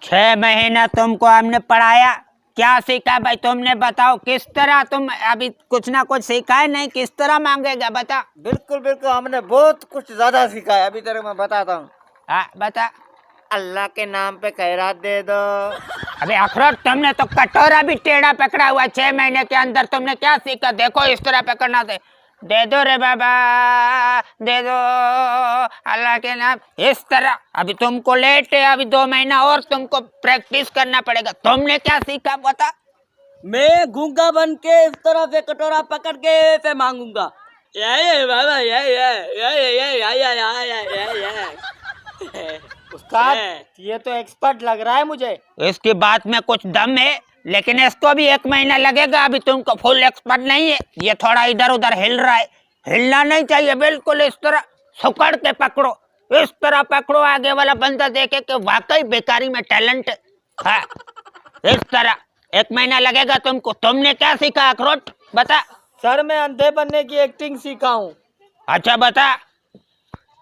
6 महीना तुमको हमने पढ़ाया, क्या सीखा भाई तुमने? बताओ किस तरह तुम अभी कुछ ना कुछ सीखा है नहीं? किस तरह मांगेगा बता। बिल्कुल बिल्कुल, हमने बहुत कुछ ज्यादा सीखा है। अभी तेरे को मैं बताता हूँ। हाँ बता। अल्लाह के नाम पे खैरात दे दो। अबे अखरोट, तुमने तो कटोरा भी टेढ़ा पकड़ा हुआ। 6 महीने के अंदर तुमने क्या सीखा? देखो इस तरह पकड़ना दे दो रे बाबा, दे दो अल्लाह के नाम, इस तरह। अभी तुमको लेट है, अभी 2 महीना और तुमको प्रैक्टिस करना पड़ेगा। तुमने क्या सीखा बता। मैं गूंगा बन के इस तरह से कटोरा पकड़ के फिर मांगूंगा। ये बाबा ये उस्ताद, ये तो एक्सपर्ट लग रहा है मुझे। इसकी बात में कुछ दम है, लेकिन इसको भी 1 महीना लगेगा। अभी तुमको फुल एक्सपर्ट नहीं है, ये थोड़ा इधर उधर हिल रहा है। हिलना नहीं चाहिए, बिल्कुल इस तरह सुकड़ के पकड़ो, इस तरह पकड़ो। आगे वाला बंदा देखे कि वाकई बेकारी में टैलेंट है। हाँ, इस तरह 1 महीना लगेगा तुमको। तुमने क्या सीखा अखरोट बता। सर, मैं अंधे बनने की एक्टिंग सीखा हूँ। अच्छा बता।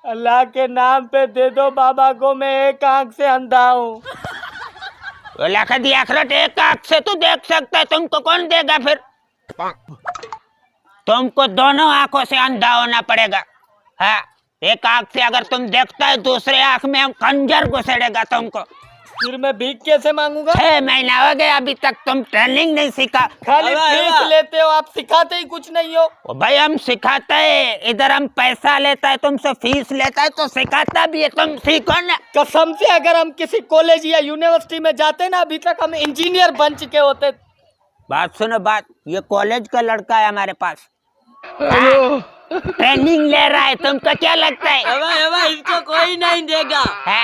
अल्लाह के नाम पे दे दो बाबा को, मैं एक आंख से अंधा हूँ। लखदी अखरोट, एक आंख से तू देख सकता है, तुमको कौन देगा फिर? तुमको दोनों आंखों से अंधा होना पड़ेगा। हाँ, एक आंख से अगर तुम देखता है, दूसरे आंख में हम खंजर घुसेड़ेगा तुमको। फिर मैं भीख कैसे मांगूंगा? 6 महीना हो गए, अभी तक तुम ट्रेनिंग नहीं सीखा। खाली अबे, फीस अबे। लेते हो, आप सिखाते ही कुछ नहीं हो। ओ भाई, हम सिखाते हैं, इधर हम पैसा लेता है, तुमसे फीस लेता है तो सिखाता भी है। तुम सीखो ना। कसम से, अगर हम किसी कॉलेज या यूनिवर्सिटी में जाते ना, अभी तक हम इंजीनियर बन चुके होते। बात सुनो बात, ये कॉलेज का लड़का है हमारे पास। हाँ, ट्रेनिंग ले रहा है। तुमको क्या लगता है? इसको कोई नहीं देगा। हाँ,